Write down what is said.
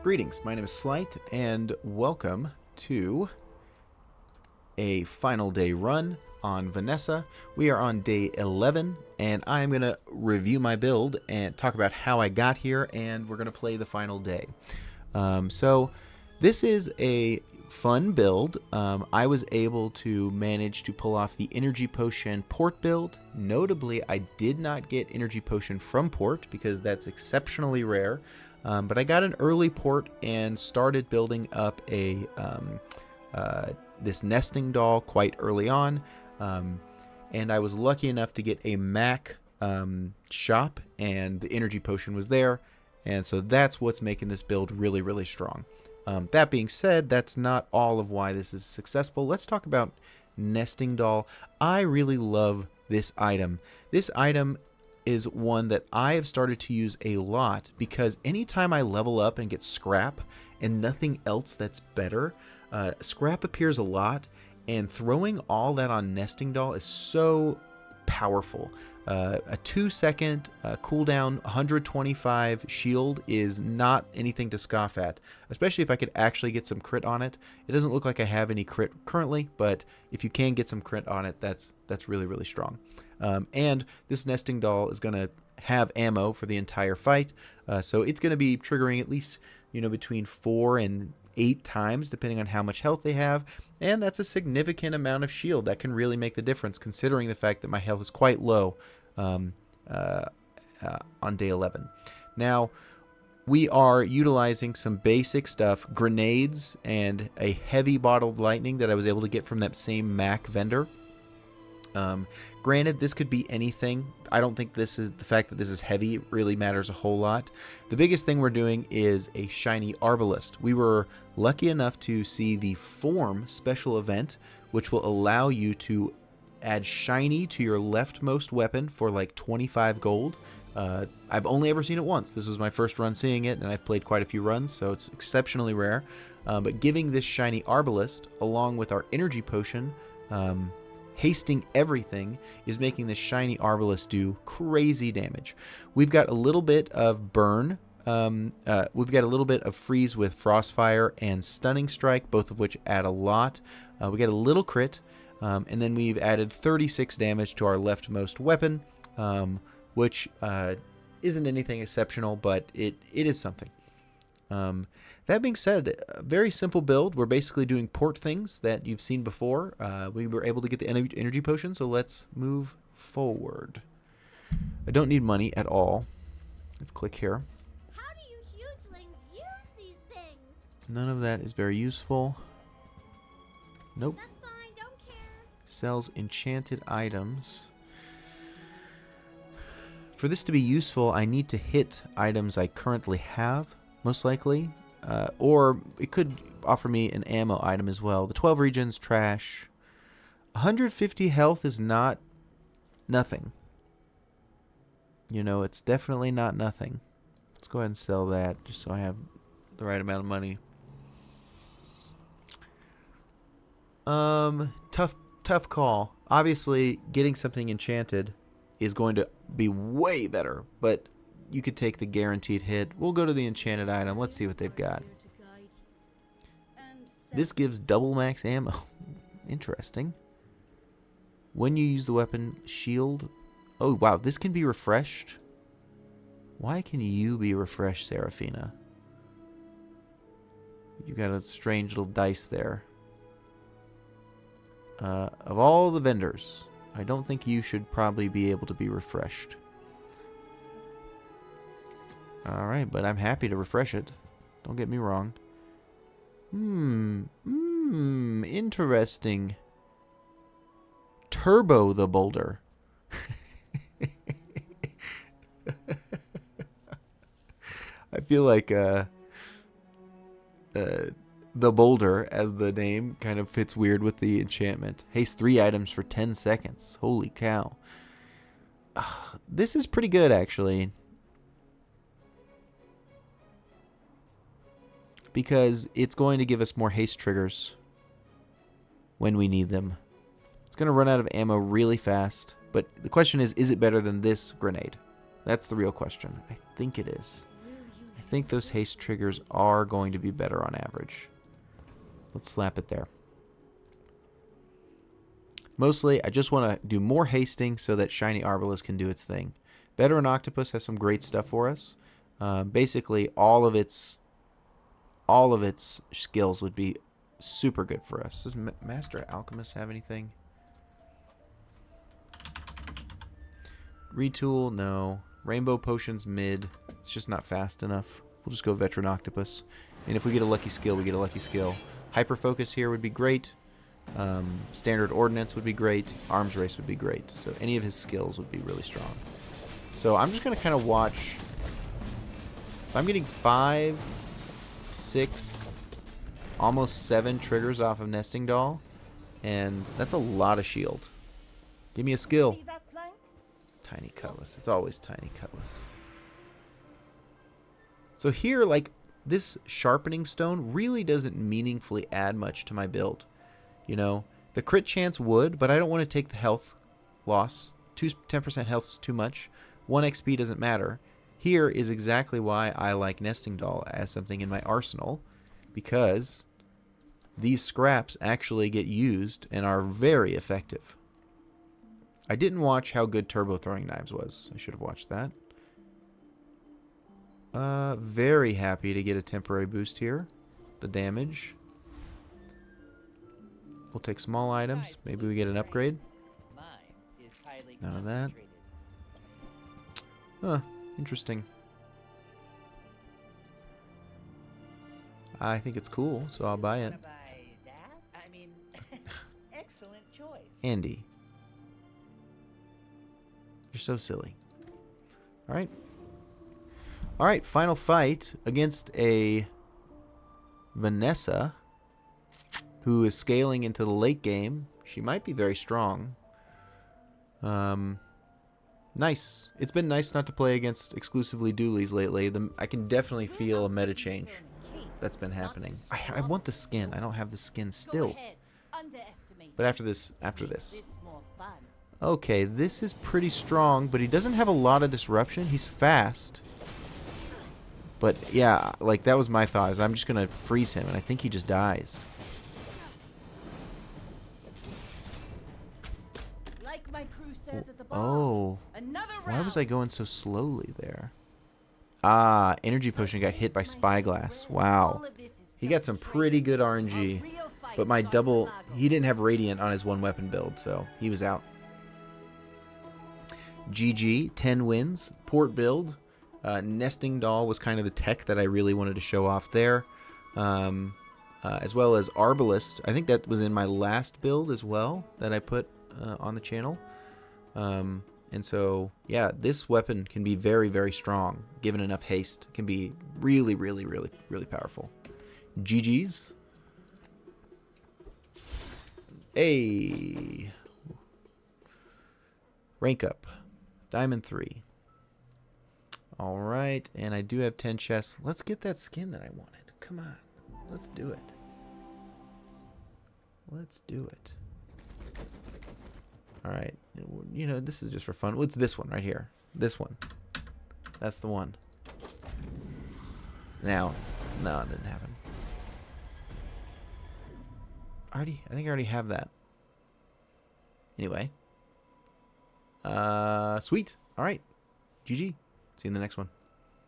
Greetings, my name is Slight, and welcome to a final day run on Vanessa. We are on day 11, and I'm going to review my build and talk about how I got here, and we're going to play the final day. So this is a fun build. I was able to manage to pull off the Energy Potion port build. Notably, I did not get Energy Potion from port because that's exceptionally rare. But I got an early port and started building up a this nesting doll quite early on. And I was lucky enough to get a Mac shop, and the Energy Potion was there. And so that's what's making this build really, really strong. That being said, that's not all of why this is successful. Let's talk about nesting doll. I really love this item. This item is one that I have started to use a lot because anytime I level up and get scrap and nothing else that's better, scrap appears a lot, and throwing all that on nesting doll is so powerful. A 2-second cooldown 125 shield is not anything to scoff at, especially if I could actually get some crit on it. It doesn't look like I have any crit currently, but if you can get some crit on it, that's really, really strong. And this nesting doll is going to have ammo for the entire fight, so it's going to be triggering at least between 4 and 8 times depending on how much health they have, and that's a significant amount of shield that can really make the difference considering the fact that my health is quite low on day 11. Now we are utilizing some basic stuff, grenades and a heavy bottled lightning that I was able to get from that same Mac vendor. Granted, this could be anything. I don't think the fact that this is heavy really matters a whole lot. The biggest thing we're doing is a shiny arbalist. We were lucky enough to see the Form special event, which will allow you to add shiny to your leftmost weapon for like 25 gold. I've only ever seen it once. This was my first run seeing it, and I've played quite a few runs, so it's exceptionally rare. But giving this shiny arbalist along with our energy potion, hasting everything, is making this shiny arbalist do crazy damage. We've got a little bit of burn. We've got a little bit of freeze with frostfire and stunning strike, both of which add a lot. We get a little crit, and then we've added 36 damage to our leftmost weapon, which isn't anything exceptional, but it is something. That being said, a very simple build. We're basically doing port things that you've seen before. We were able to get the energy potion, so let's move forward. I don't need money at all. Let's click here. How do you hugelings use these things? None of that is very useful. Nope. That's fine, don't care. Sells enchanted items. For this to be useful, I need to hit items I currently have, most likely. Or it could offer me an ammo item as well. The 12 regions, trash. 150 health is not nothing. It's definitely not nothing. Let's go ahead and sell that just so I have the right amount of money. Tough call. Obviously, getting something enchanted is going to be way better, but you could take the guaranteed hit. We'll go to the enchanted item. Let's see what they've got. This gives double max ammo. Interesting. When you use the weapon, shield. Oh, wow. This can be refreshed. Why can you be refreshed, Seraphina? You got a strange little dice there. Of all the vendors, I don't think you should probably be able to be refreshed. Alright, but I'm happy to refresh it. Don't get me wrong. Interesting. Turbo the boulder. I feel like the boulder, as the name, kind of fits weird with the enchantment. Haste 3 items for 10 seconds. Holy cow. This is pretty good, actually. Because it's going to give us more haste triggers when we need them. It's going to run out of ammo really fast. But the question is it better than this grenade? That's the real question. I think it is. think those haste triggers are going to be better on average. Let's slap it there. Mostly, I just want to do more hasting so that Shiny Arbalest can do its thing. Veteran Octopus has some great stuff for us. Basically, all of its skills would be super good for us. Does Master Alchemist have anything? Retool, no. Rainbow Potion's mid. It's just not fast enough. We'll just go Veteran Octopus. And if we get a lucky skill, we get a lucky skill. Hyper Focus here would be great. Standard Ordnance would be great. Arms Race would be great. So any of his skills would be really strong. So I'm just going to kind of watch. So I'm getting 5, 6, almost 7 triggers off of Nesting Doll. And that's a lot of shield. Give me a skill. Tiny Cutlass. It's always Tiny Cutlass. So here, like, this Sharpening Stone really doesn't meaningfully add much to my build. You know, the crit chance would, but I don't want to take the health loss. 10% health is too much. 1 XP doesn't matter. Here is exactly why I like Nesting Doll as something in my arsenal, because these scraps actually get used and are very effective. I didn't watch how good Turbo Throwing Knives was. I should have watched that. Very happy to get a temporary boost here. The damage. We'll take small items. Maybe we get an upgrade. None of that. Huh. Interesting. I think it's cool, so I'll buy it. Andy. You're so silly. Alright. Alright, final fight against a Vanessa, who is scaling into the late game. She might be very strong. Nice. It's been nice not to play against exclusively dualies lately. I can definitely feel a meta change that's been happening. I want the skin. I don't have the skin still. But after this. Okay, this is pretty strong, but he doesn't have a lot of disruption. He's fast. But yeah, like that was my thought, is I'm just going to freeze him, and I think he just dies. Like my crew says at the bar, Oh, why was I going so slowly there? Ah, Energy Potion got hit by Spyglass. Wow. He got some pretty good RNG. But my double, he didn't have Radiant on his one weapon build, so he was out. GG, 10 wins. Port build. Nesting Doll was kind of the tech that I really wanted to show off there. As well as Arbalest. I think that was in my last build as well that I put on the channel. And so, yeah, this weapon can be very, very strong. Given enough haste, can be really, really, really, really powerful. GG's. Hey. Rank up. Diamond 3. Alright, and I do have 10 chests. Let's get that skin that I wanted. Come on. Let's do it. Let's do it. Alright. You know, this is just for fun. What's this one right here? This one. That's the one. Now. No, it didn't happen. I think I already have that. Anyway. Sweet. Alright. GG. See you in the next one.